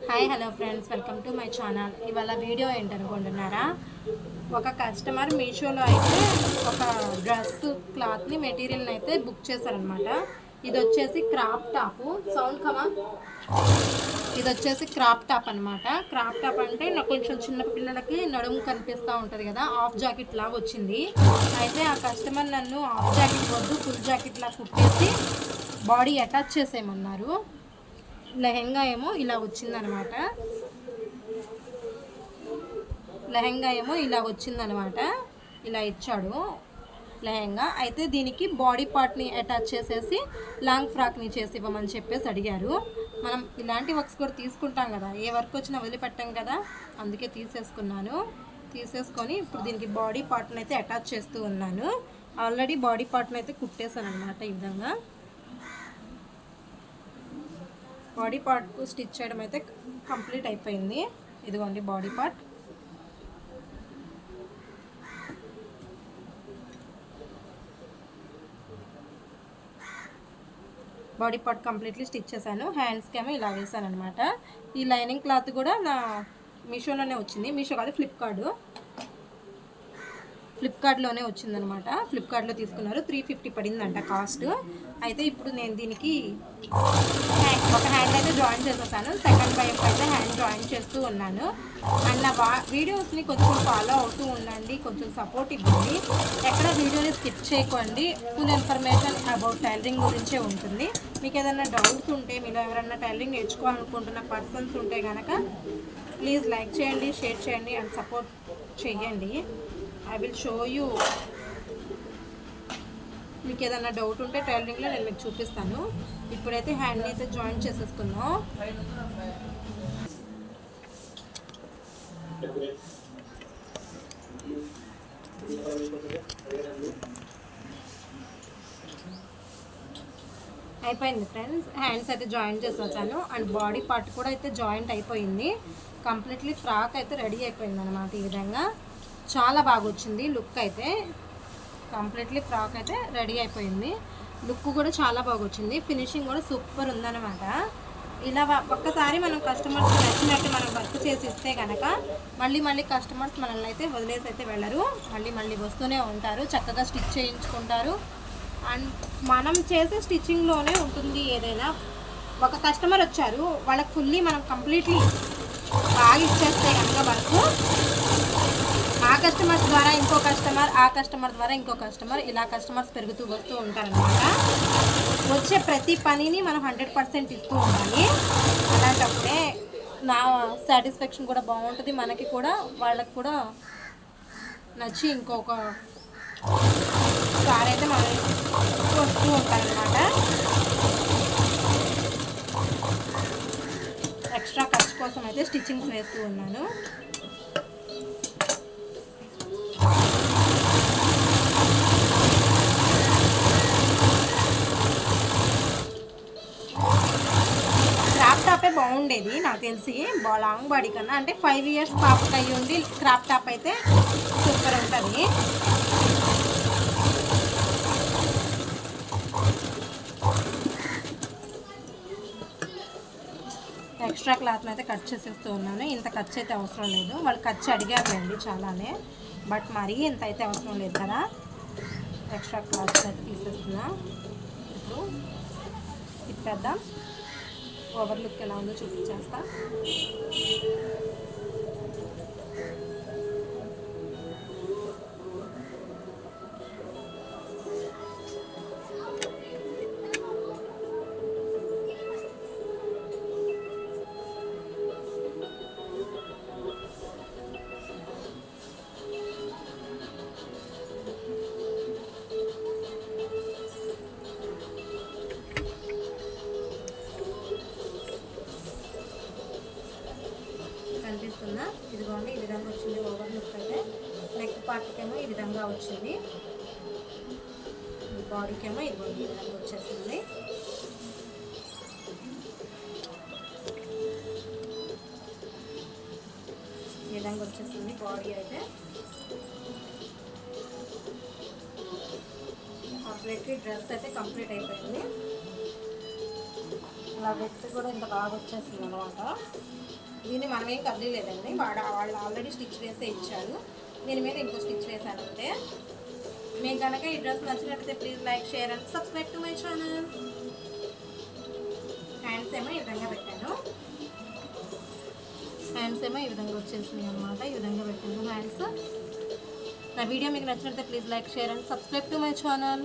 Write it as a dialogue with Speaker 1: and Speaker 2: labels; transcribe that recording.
Speaker 1: Hi hello friends, welcome to my channel. ఇవాళ video ఏంటనుకుంటున్నారా? ఒక customer మీషోలో అయితే ఒక డ్రెస్ క్లాత్ని మెటీరియల్ని అయితే బుక్ చేశారనమాట. ఇది వచ్చేసి క్రాప్ టాప్. సౌండ్ కమా. ఇది వచ్చేసి క్రాప్ టాప్ అనమాట. క్రాప్ టాప్ అంటే నాకు కొంచెం చిన్న పిల్లలకి నడుము కనిపిస్తూ ఉంటుంది కదా, హాఫ్ జాకెట్ లాగా వచ్చింది. అయితే ఆ కస్టమర్ నన్ను హాఫ్ జాకెట్ వద్దు, ఫుల్ జాకెట్ లాగా కుట్టేసి బాడీ అటాచ్ చేసేయమన్నారు. లెహెంగా ఏమో ఇలా వచ్చిందనమాట. ఇలా ఇచ్చాడు లెహెంగా. అయితే దీనికి బాడీ పార్ట్ని అటాచ్ చేసేసి లాంగ్ ఫ్రాక్ని చేసి ఇవ్వమని చెప్పేసి అడిగారు. మనం ఇలాంటి వర్క్స్ కూడా తీసుకుంటాం కదా, ఏ వర్క్ వచ్చినా వదిలిపెట్టాం కదా, అందుకే తీసేసుకొని ఇప్పుడు దీనికి బాడీ పార్ట్ని అయితే అటాచ్ చేస్తూ ఉన్నాను. ఆల్రెడీ బాడీ పార్ట్ని అయితే కుట్టేశాను అనమాట. ఈ విధంగా బాడీ పార్ట్కు స్టిచ్ చేయడం అయితే కంప్లీట్ అయిపోయింది. ఇదిగోండి బాడీ పార్ట్. కంప్లీట్లీ స్టిచ్ చేశాను. హ్యాండ్స్కి ఏమో ఇలా వేసాను అనమాట. ఈ లైనింగ్ క్లాత్ కూడా నా మీషోలోనే వచ్చింది. మీషో కాదు, ఫ్లిప్కార్ట్లోనే వచ్చిందనమాట. ఫ్లిప్కార్ట్లో తీసుకున్నారు. 350 పడిందంట కాస్ట్. అయితే ఇప్పుడు నేను దీనికి ఒక హ్యాండ్ అయితే జాయిన్ చేసేసాను. సెకండ్ వైపు అయితే హ్యాండ్ జాయిన్ చేస్తూ ఉన్నాను. అండ్ నా వీడియోస్ని కొంచెం ఫాలో అవుతూ ఉండండి, కొంచెం సపోర్ట్ ఇవ్వండి. ఎక్కడ వీడియోని స్కిప్ చేయకండి. ఫుల్ ఇన్ఫర్మేషన్ అబౌట్ టైలరింగ్ గురించే ఉంటుంది. మీకు ఏదైనా డౌట్స్ ఉంటే, మీరు ఎవరైనా టైలరింగ్ నేర్చుకోవాలనుకుంటున్న పర్సన్స్ ఉంటే కనుక ప్లీజ్ లైక్ చేయండి, షేర్ చేయండి అండ్ సపోర్ట్ చేయండి. I will show you. మీకు ఏదైనా డౌట్ ఉంటే టైలరింగ్లో నేను మీకు చూపిస్తాను. ఇప్పుడైతే హ్యాండ్ని అయితే జాయిన్ చేసేసుకుందాం. అయిపోయింది ఫ్రెండ్స్. హ్యాండ్స్ అయితే జాయిన్ చేసేసాను అండ్ బాడీ పార్ట్ కూడా అయితే జాయింట్ అయిపోయింది. కంప్లీట్లీ ఫ్రాక్ అయితే రెడీ అయిపోయింది అనమాట. ఈ విధంగా చాలా బాగా వచ్చింది లుక్ అయితే. కంప్లీట్లీ ఫ్రాక్ అయితే రెడీ అయిపోయింది. లుక్ కూడా చాలా బాగా వచ్చింది. ఫినిషింగ్ కూడా సూపర్ ఉందన్నమాట. ఇలా ఒక్కసారి మనం కస్టమర్స్ నచ్చినట్టు మనం వర్క్ చేసి ఇస్తే కనుక మళ్ళీ కస్టమర్స్ మనల్ని అయితే వదిలేసి అయితే వెళ్ళరు. మళ్ళీ వస్తూనే ఉంటారు. చక్కగా స్టిచ్ చేయించుకుంటారు. అండ్ మనం చేసే స్టిచ్చింగ్లోనే ఉంటుంది ఏదైనా. ఒక కస్టమర్ వచ్చారు, వాళ్ళకి ఫుల్లీ మనం కంప్లీట్లీ బాగా ఇచ్చేస్తే కనుక వర్క్, ఆ కస్టమర్స్ ద్వారా ఇంకో కస్టమర్, ఆ కస్టమర్ ద్వారా ఇంకో కస్టమర్, ఇలా కస్టమర్స్ పెరుగుతూ వస్తూ ఉంటారనమాట. వచ్చే ప్రతి పనిని మనం 100% ఇస్తూ ఉండాలి. అలాంటప్పుడే నా సాటిస్ఫాక్షన్ కూడా బాగుంటుంది, మనకి కూడా వాళ్ళకి కూడా నచ్చి ఇంకొక సారి అయితే మనం వస్తూ ఉంటారనమాట. ఎక్స్ట్రా ఖర్చు కోసం అయితే స్టిచ్చింగ్స్ వేస్తూ ఉన్నాను. క్రాప్ టాపే బాగుండేది నాకు తెలిసి, లాంగ్ బాడీ కన్నా. అంటే 5 years పాపకి అయ్యి ఉండి క్రాప్ టాప్ అయితే సూపర్ ఉంటుంది. ఎక్స్ట్రా క్లాత్ని అయితే కట్ చేసేస్తూ ఉన్నాను. ఇంత ఖర్చు అయితే అవసరం లేదు. వాళ్ళు ఖర్చు అడిగారులేండి చాలానే, బట్ మరీ ఇంత అయితే అవసరం లేదు కదా. ఎక్స్ట్రా క్లాత్ అయితే తీసేస్తున్నా. ఇప్పుడు ఇప్పేద్దాం. ఓవర్ లుక్ ఎలా ఉందో చూపించేస్తా. కనిపిస్తుందా? ఇదిగోండి, ఈ విధంగా వచ్చింది ఓవర్ లుక్ అయితే. నెక్ పార్ట్కేమో ఈ విధంగా వచ్చింది, బాడీకేమో ఇదిగోండి ఈ విధంగా వచ్చేస్తుంది. ఈ విధంగా వచ్చేస్తుంది బాడీ అయితే. కంప్లీట్లీ డ్రెస్ అయితే కంప్లీట్ అయిపోయింది. ఇలా వెస్ట్ కూడా ఇంత బాగా వచ్చేస్తుంది అనమాట. దీన్ని మనమేం కదలలేదండి, వాళ్ళు ఆల్రెడీ స్టిచ్ వేసే ఇచ్చారు. దీని మీద ఇంకో స్టిచ్ వేసాను అంతే. మీకు కనుక ఈ డ్రెస్ నచ్చినట్లయితే please like, share and subscribe to my channel. Hands ఏమో ఈ విధంగా పెట్టాను. హ్యాండ్స్ ఏమో ఈ విధంగా వచ్చేసింది అనమాట. ఈ విధంగా పెట్టాను హ్యాండ్స్. నా వీడియో మీకు నచ్చినట్లయితే please like, share and subscribe to my channel.